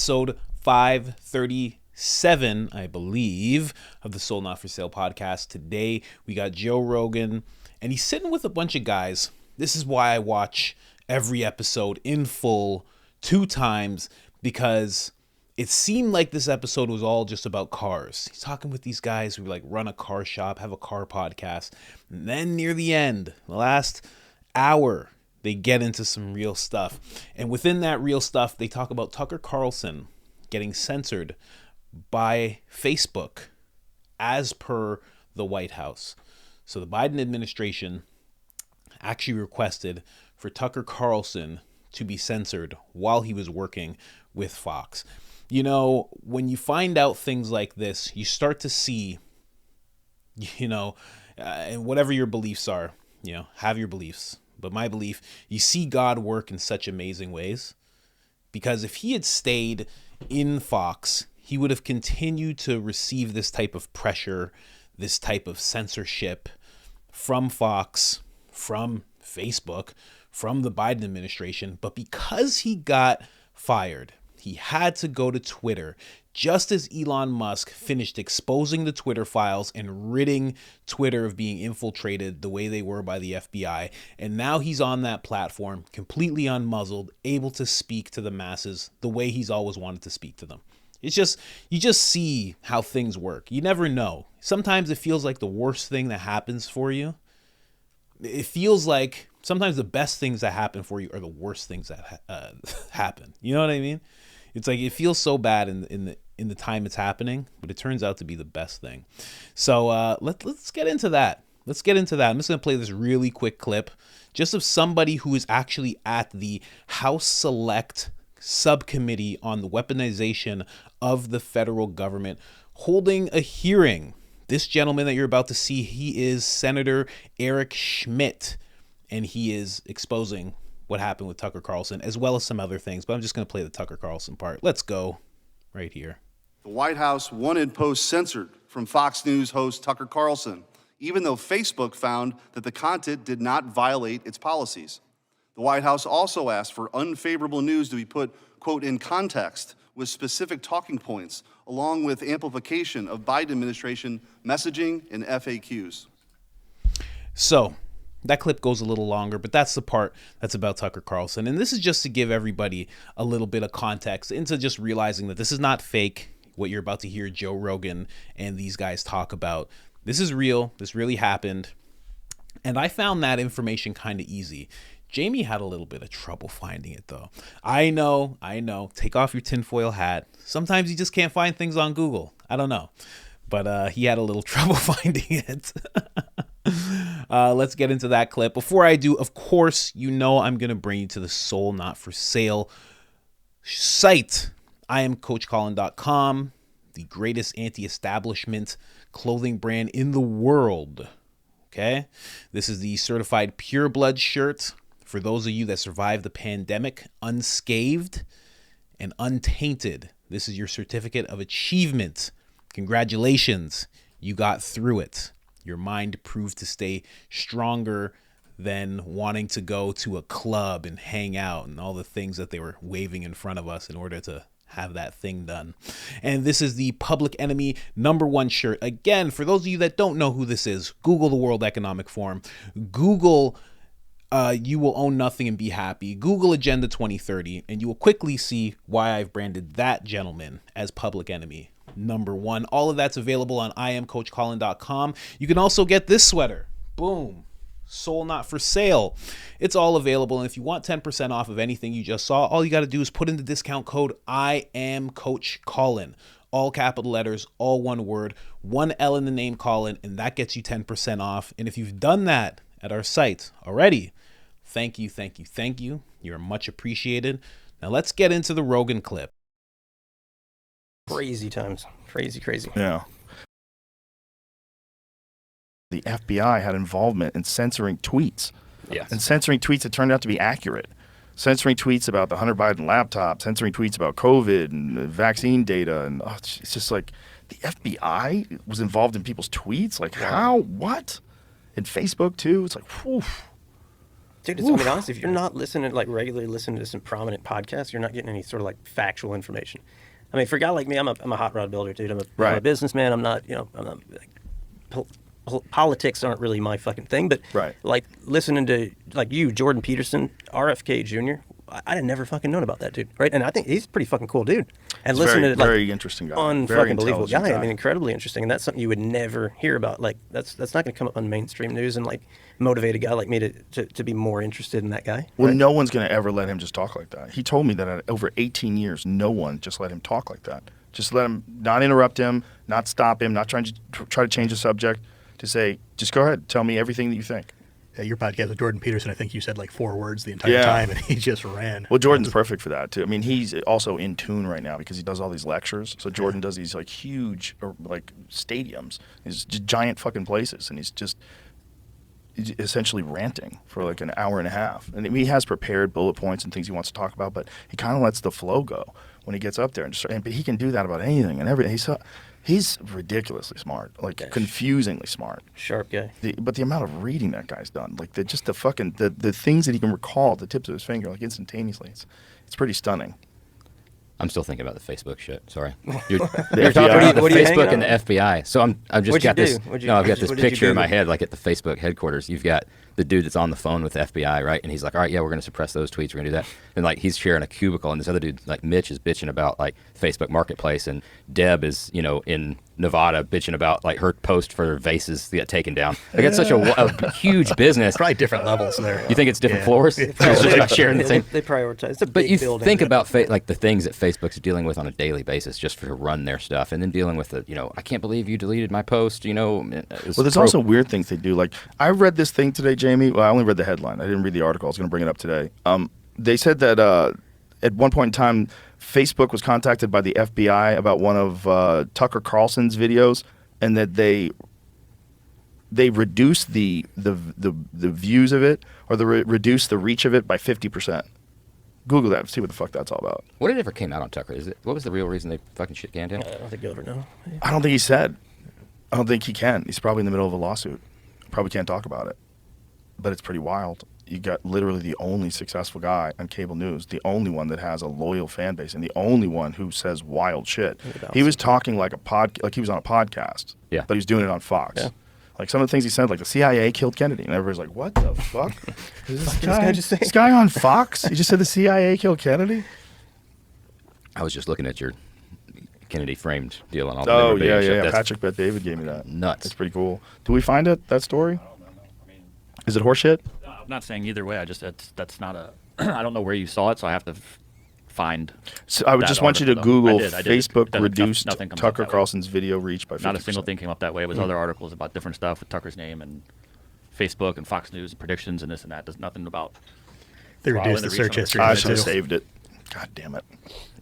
Episode 537, I believe, of the Sold Not For Sale podcast. Today, we got Joe Rogan, and he's sitting with a bunch of guys. This is why I watch every episode in full 2 times, because it seemed like this episode was all just about cars. He's talking with these guys who like run a car shop, have a car podcast. And then near the end, the last hour, they get into some real stuff. And within that real stuff, they talk about Tucker Carlson getting censored by Facebook as per the White House. So the Biden administration actually requested for Tucker Carlson to be censored while he was working with Fox. You know, when you find out things like this, you start to see, and whatever your beliefs are, have your beliefs. But my belief, you see God work in such amazing ways, because if he had stayed in Fox, he would have continued to receive this type of pressure, this type of censorship from Fox, from Facebook, from the Biden administration. But because he got fired, he had to go to Twitter, just as Elon Musk finished exposing the Twitter files and ridding Twitter of being infiltrated the way they were by the FBI. And now he's on that platform, completely unmuzzled, able to speak to the masses the way he's always wanted to speak to them. It's just, you just see how things work. You never know. Sometimes it feels like the worst thing that happens for you. It feels like sometimes the best things that happen for you are the worst things that happen. You know what I mean? It's like it feels so bad in the time it's happening, but it turns out to be the best thing. So let's get into that. I'm just going to play this really quick clip just of somebody who is actually at the House Select Subcommittee on the Weaponization of the Federal Government holding a hearing. This gentleman that you're about to see, he is Senator Eric Schmidt, and he is exposing what happened with Tucker Carlson, as well as some other things. But I'm just going to play the Tucker Carlson part. Let's go right here. The White House wanted posts censored from Fox News host Tucker Carlson, even though Facebook found that the content did not violate its policies. The White House also asked for unfavorable news to be put, quote, in context with specific talking points, along with amplification of Biden administration messaging and FAQs. So that clip goes a little longer, but that's the part that's about Tucker Carlson. And this is just to give everybody a little bit of context into just realizing that this is not fake, what you're about to hear Joe Rogan and these guys talk about. This is real. This really happened. And I found that information kind of easy. Jamie had a little bit of trouble finding it, though. I know. Take off your tinfoil hat. Sometimes you just can't find things on Google. I don't know. But he had a little trouble finding it. Let's get into that clip. Before I do, of course, I'm going to bring you to the Sold Not For Sale site. I am CoachColin.com, the greatest anti-establishment clothing brand in the world. Okay? This is the certified pure blood shirt for those of you that survived the pandemic unscathed and untainted. This is your certificate of achievement. Congratulations. You got through it. Your mind proved to stay stronger than wanting to go to a club and hang out and all the things that they were waving in front of us in order to have that thing done. And this is the Public Enemy #1 shirt. Again, for those of you that don't know who this is, Google the World Economic Forum. Google you will own nothing and be happy. Google Agenda 2030, and you will quickly see why I've branded that gentleman as Public Enemy #1. All of that's available on IamCoachColin.com. You can also get this sweater. Boom. Sold Not For Sale. It's all available. And if you want 10% off of anything you just saw, all you got to do is put in the discount code IamCoachColin. All capital letters, all one word, 1 L in the name Colin, and that gets you 10% off. And if you've done that at our site already, thank you. You're much appreciated. Now let's get into the Rogan clip. Crazy times. Crazy. Yeah. The FBI had involvement in censoring tweets. Yes. And censoring tweets that turned out to be accurate. Censoring tweets about the Hunter Biden laptop, censoring tweets about COVID and vaccine data. And it's just like the FBI was involved in people's tweets. Like how? What? And Facebook too? It's like, whew. Dude, I mean, honestly, if you're not listening, like regularly listening to some prominent podcasts, you're not getting any sort of like factual information. I mean, for a guy like me, I'm a hot rod builder, dude. I'm a businessman. I'm not, like, politics aren't really my fucking thing. But like listening to like you, Jordan Peterson, RFK Jr., I'd never fucking known about that dude, right? And I think he's a pretty fucking cool dude. And listening to very interesting guy, unfucking believable guy. I mean, incredibly interesting, and that's something you would never hear about. Like that's not going to come up on mainstream news and like motivate a guy like me to be more interested in that guy. Well, no one's going to ever let him just talk like that. He told me that over 18 years, no one just let him talk like that. Just let him, not interrupt him, not stop him, not try to change the subject. To say, just go ahead, tell me everything that you think. Yeah, your podcast with Jordan Peterson, I think you said like 4 words the entire time, and he just ran. Well, Jordan's perfect for that, too. I mean, he's also in tune right now because he does all these lectures. So Jordan does these, like, huge, like, stadiums. These giant fucking places, and he's essentially ranting for, like, an hour and a half. And he has prepared bullet points and things he wants to talk about, but he kind of lets the flow go when he gets up there. But he can do that about anything and everything. He's ridiculously smart, like confusingly smart. Sharp guy. But the amount of reading that guy's done, like the things that he can recall at the tips of his finger, like instantaneously, it's pretty stunning. I'm still thinking about the Facebook shit. Sorry, you're talking about the Facebook and the FBI. So I've just got this. I've got this picture in my head, like at the Facebook headquarters. You've got the dude that's on the phone with the FBI, right? And he's like, all right, yeah, we're going to suppress those tweets. We're going to do that. And like he's sharing a cubicle, and this other dude, like Mitch, is bitching about like Facebook Marketplace, and Deb is, in Nevada bitching about like her post for vases that got taken down. Like it's such a huge business. Probably different levels there. You think it's different floors? Sharing the same. They prioritize. It's a but big you building. think about like the things that Facebook's dealing with on a daily basis just to run their stuff, and then dealing with the, I can't believe you deleted my post. Well, there's also weird things they do. Like I read this thing today, Jamie. Well, I only read the headline. I didn't read the article. I was going to bring it up today. They said that at one point in time, Facebook was contacted by the FBI about one of Tucker Carlson's videos, and that they reduced the views of it, or reduced the reach of it by 50%. Google that, see what the fuck that's all about. What ever came out on Tucker? What was the real reason they fucking shit canned him? I don't think you'll ever know. I don't think he said. I don't think he can. He's probably in the middle of a lawsuit. Probably can't talk about it. But it's pretty wild. You got literally the only successful guy on cable news, the only one that has a loyal fan base, and the only one who says wild shit. He was talking like he was on a podcast. Yeah. But he was doing it on Fox. Yeah. Like some of the things he said, like the CIA killed Kennedy, and everybody's like, "What the fuck? Is this guy on Fox? He just said the CIA killed Kennedy." I was just looking at your Kennedy framed deal on all the memorabilia. Yeah. Patrick Bet David gave me that. Nuts. It's pretty cool. Do we find that story? I don't know. Is it horseshit? I'm not saying either way. That's not a. I don't know where you saw it, so I have to find. So I would just want you to Google Facebook reduced nothing Tucker Carlson's video reach by 50%. Not a single thing came up that way. It was other articles about different stuff with Tucker's name and Facebook and Fox News and predictions and this and that. There's nothing about. They reduced the search history. I should have saved it. God damn it.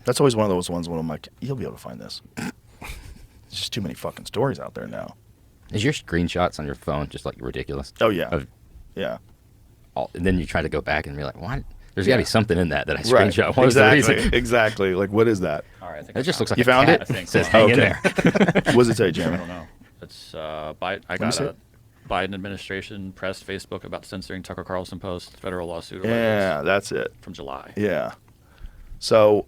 That's always one of those ones when I'm like, you'll be able to find this. There's just too many fucking stories out there now. Is your screenshots on your phone just like ridiculous? Oh, yeah. Yeah. And then you try to go back and be like, what? There's got to be something in that I screenshot. What exactly. Was the reason? Exactly. Like, what is that? All right, I think it just looks like you found it? It says hang in there. What does it say, Jeremy? I don't know. It's I got a Biden administration pressed Facebook about censoring Tucker Carlson posts, federal lawsuit. Yeah, that's it. From July. Yeah. So,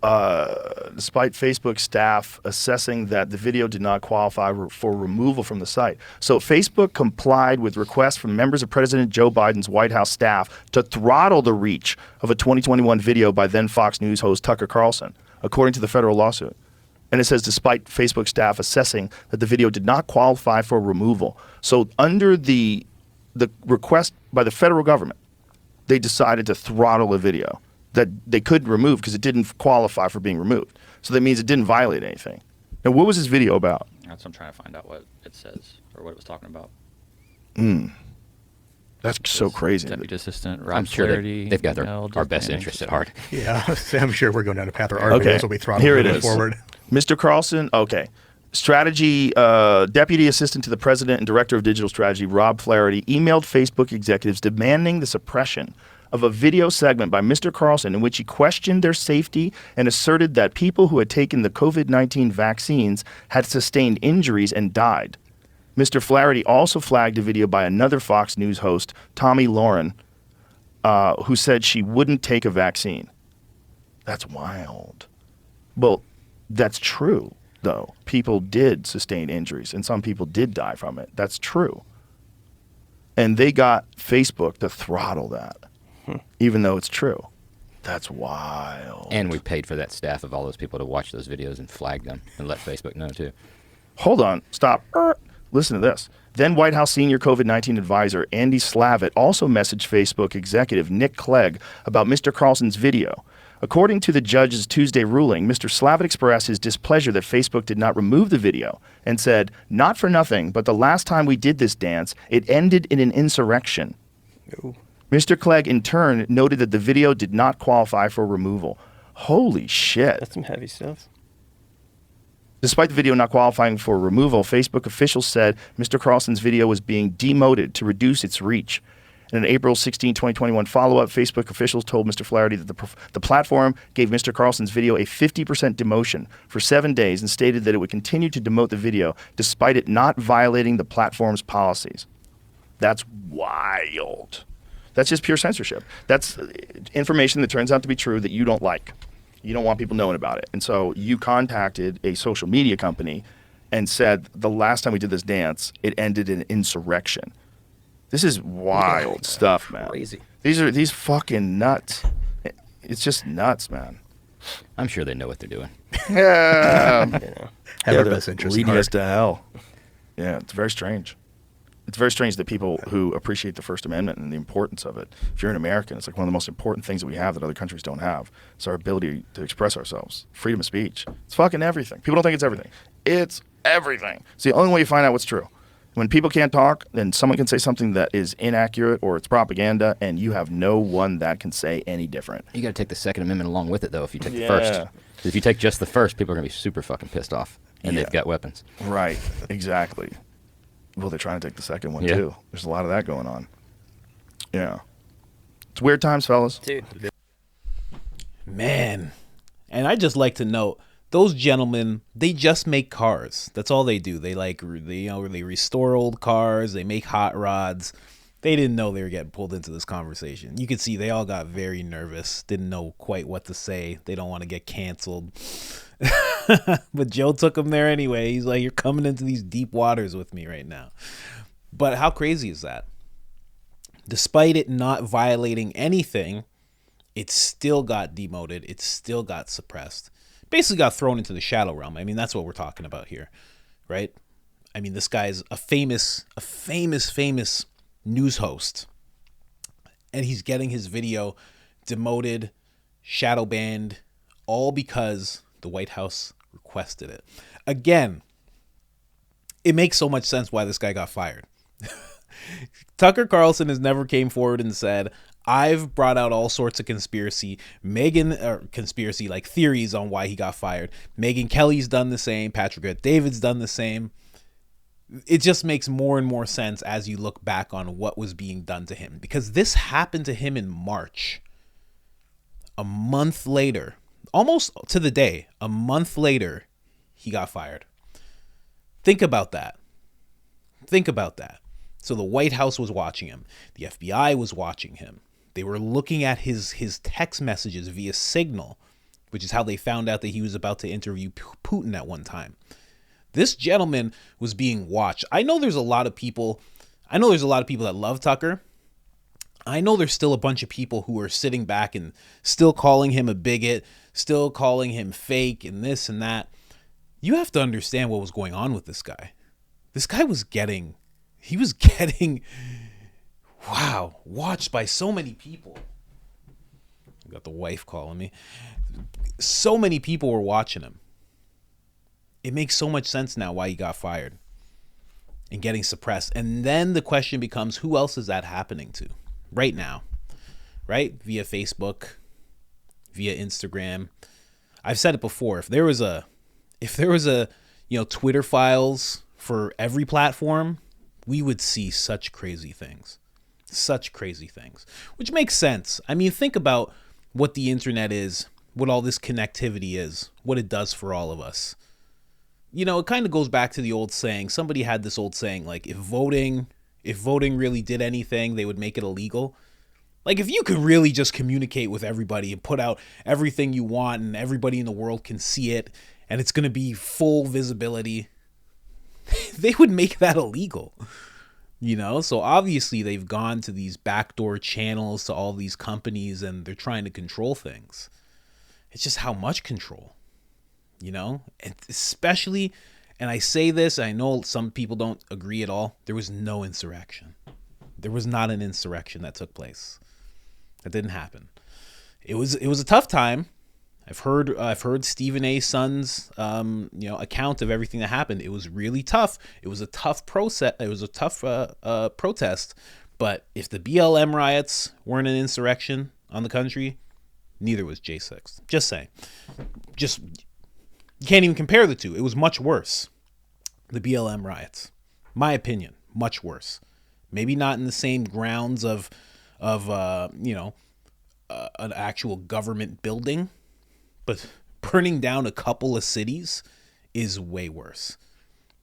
despite Facebook staff assessing that the video did not qualify for removal from the site, so Facebook complied with requests from members of President Joe Biden's White House staff to throttle the reach of a 2021 video by then Fox News host Tucker Carlson, according to the federal lawsuit. And it says, despite Facebook staff assessing that the video did not qualify for removal. So, under the request by the federal government, they decided to throttle a video that they could remove because it didn't qualify for being removed. So that means it didn't violate anything. Now, what was this video about? That's what I'm trying to find out what it says or what it was talking about. That's so crazy. Deputy Assistant Rob I'm sure Flaherty, they've got our best interests at heart. Yeah, I'm sure we're going down a path where our videos will be throttled Here it is. forward. Mr. Carlson, okay. Strategy, Deputy Assistant to the President and Director of Digital Strategy, Rob Flaherty, emailed Facebook executives demanding the suppression of a video segment by Mr. Carlson in which he questioned their safety and asserted that people who had taken the COVID-19 vaccines had sustained injuries and died. Mr. Flaherty also flagged a video by another Fox News host, Tommy Lauren, who said she wouldn't take a vaccine. That's wild. Well, that's true, though. People did sustain injuries, and some people did die from it. That's true. And they got Facebook to throttle that, even though it's true. That's wild. And we paid for that staff of all those people to watch those videos and flag them and let Facebook know, too. Hold on. Stop. Listen to this. Then White House senior COVID-19 advisor Andy Slavitt also messaged Facebook executive Nick Clegg about Mr. Carlson's video. According to the judge's Tuesday ruling, Mr. Slavitt expressed his displeasure that Facebook did not remove the video and said, "Not for nothing, but the last time we did this dance, it ended in an insurrection." Ooh. Mr. Clegg, in turn, noted that the video did not qualify for removal. Holy shit. That's some heavy stuff. Despite the video not qualifying for removal, Facebook officials said Mr. Carlson's video was being demoted to reduce its reach. In an April 16, 2021 follow-up, Facebook officials told Mr. Flaherty that the platform gave Mr. Carlson's video a 50% demotion for 7 days and stated that it would continue to demote the video despite it not violating the platform's policies. That's wild. That's just pure censorship. That's information that turns out to be true that you don't like. You don't want people knowing about it. And so you contacted a social media company and said, the last time we did this dance, it ended in insurrection. This is wild stuff, man. Crazy. These fucking nuts. It's just nuts, man. I'm sure they know what they're doing. Yeah. Have their best interest leading at us heart. to hell. Yeah, it's very strange. It's very strange that people who appreciate the First Amendment and the importance of it, if you're an American, it's like one of the most important things that we have that other countries don't have. It's our ability to express ourselves. Freedom of speech. It's fucking everything. People don't think it's everything. It's everything. It's the only way you find out what's true. When people can't talk, then someone can say something that is inaccurate or it's propaganda, and you have no one that can say any different. You got to take the Second Amendment along with it, though, if you take the first. 'Cause if you take just the first, people are going to be super fucking pissed off, and they've got weapons. Right, exactly. Well, they're trying to take the second one, too. There's a lot of that going on. Yeah. It's weird times, fellas. Dude. Man. And I just like to note, those gentlemen, they just make cars. That's all they do. They they restore old cars. They make hot rods. They didn't know they were getting pulled into this conversation. You could see they all got very nervous. Didn't know quite what to say. They don't want to get canceled. But Joe took them there anyway. He's like, "You're coming into these deep waters with me right now." But how crazy is that? Despite it not violating anything, it still got demoted. It still got suppressed. Basically got thrown into the shadow realm. I mean, that's what we're talking about here, right? I mean, this guy's a famous news host, and he's getting his video demoted, shadow banned, all because the White House requested it. Again, it makes so much sense why this guy got fired. Tucker Carlson has never came forward and said, "I've brought out all sorts of conspiracy like theories on why he got fired. Megyn Kelly's done the same. Patrick David's done the same." It just makes more and more sense as you look back on what was being done to him, because this happened to him in March. A month later, almost to the day, a month later, he got fired. Think about that. Think about that. So the White House was watching him. The FBI was watching him. They were looking at his text messages via Signal, which is how they found out that he was about to interview Putin at one time. This gentleman was being watched. I know there's a lot of people that love Tucker. I know there's still a bunch of people who are sitting back and still calling him a bigot, still calling him fake and this and that. You have to understand what was going on with this guy. This guy was getting watched by so many people. I got the wife calling me. So many people were watching him. It makes so much sense now why he got fired and getting suppressed. And then the question becomes, who else is that happening to right now? Right? Via Facebook, via Instagram. I've said it before. If there was a Twitter files for every platform, we would see such crazy things, which makes sense. I mean, think about what the internet is, what all this connectivity is, what it does for all of us. You know, it kind of goes back to the old saying. Somebody had this old saying, like, if voting really did anything, they would make it illegal. Like, if you could really just communicate with everybody and put out everything you want and everybody in the world can see it and it's going to be full visibility, they would make that illegal. You know, so obviously they've gone to these backdoor channels to all these companies and they're trying to control things. It's just how much control, you know, and especially, and I say this, I know some people don't agree at all. There was no insurrection. There was not an insurrection that took place. That didn't happen. It was a tough time. I've heard Stephen A. Son's account of everything that happened. It was really tough. It was a tough process. It was a tough protest. But if the BLM riots weren't an insurrection on the country, neither was J6. Just saying. You can't even compare the two. It was much worse. The BLM riots, my opinion, much worse. Maybe not in the same grounds of an actual government building. But burning down a couple of cities is way worse.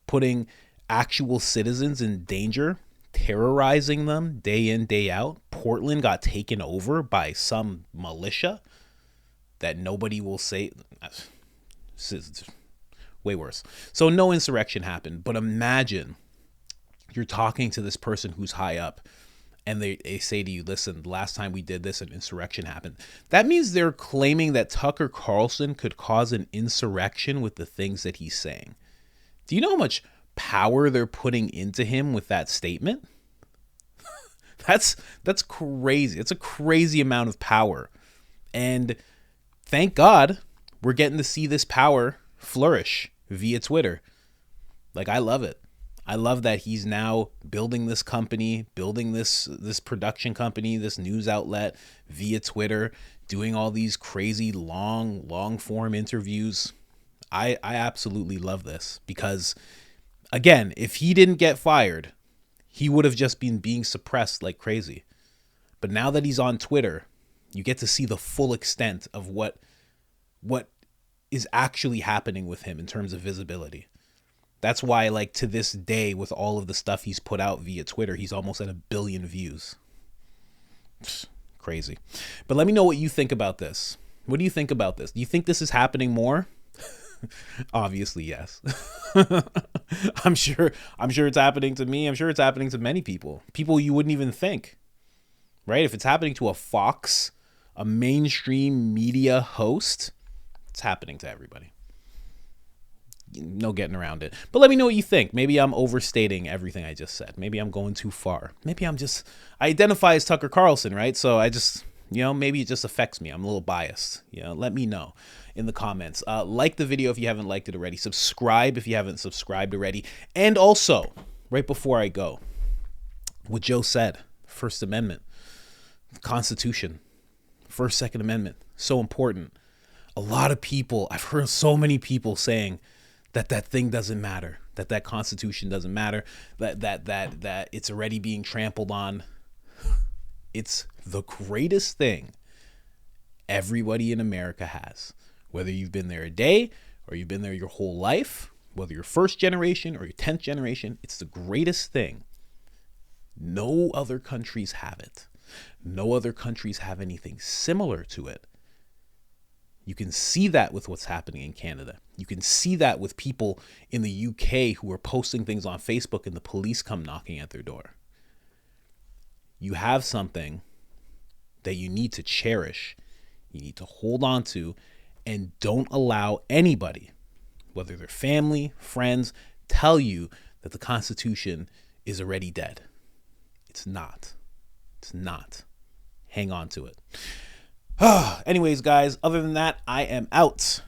Putting actual citizens in danger, terrorizing them day in, day out. Portland got taken over by some militia that nobody will say. Way worse. So no insurrection happened. But imagine you're talking to this person who's high up. And they say to you, listen, the last time we did this, an insurrection happened. That means they're claiming that Tucker Carlson could cause an insurrection with the things that he's saying. Do you know how much power they're putting into him with that statement? That's crazy. It's a crazy amount of power. And thank God we're getting to see this power flourish via Twitter. Like, I love it. I love that he's now building this company, building this production company, this news outlet via Twitter, doing all these crazy long form interviews. I absolutely love this because, again, if he didn't get fired, he would have just been being suppressed like crazy. But now that he's on Twitter, you get to see the full extent of what is actually happening with him in terms of visibility. That's why, like, to this day, with all of the stuff he's put out via Twitter, he's almost at 1 billion views. Crazy. But let me know what you think about this. What do you think about this? Do you think this is happening more? Obviously, yes. I'm sure it's happening to me. I'm sure it's happening to many people. People you wouldn't even think. Right? If it's happening to a Fox, a mainstream media host, it's happening to everybody. No getting around it. But let me know what you think. Maybe I'm overstating everything I just said. Maybe I'm going too far. Maybe I identify as Tucker Carlson, right? So I just, maybe it just affects me. I'm a little biased. Let me know in the comments. Like the video if you haven't liked it already. Subscribe if you haven't subscribed already. And also, right before I go, what Joe said, First Amendment, Constitution, First, Second Amendment, so important. A lot of people, I've heard so many people saying that thing doesn't matter, that Constitution doesn't matter, that it's already being trampled on. It's the greatest thing everybody in America has. Whether you've been there a day or you've been there your whole life, whether you're first generation or your 10th generation, it's the greatest thing. No other countries have it. No other countries have anything similar to it. You can see that with what's happening in Canada. You can see that with people in the UK who are posting things on Facebook and the police come knocking at their door. You have something that you need to cherish, you need to hold on to, and don't allow anybody, whether they're family, friends, tell you that the Constitution is already dead. It's not. It's not. Hang on to it. Anyways, guys, other than that, I am out.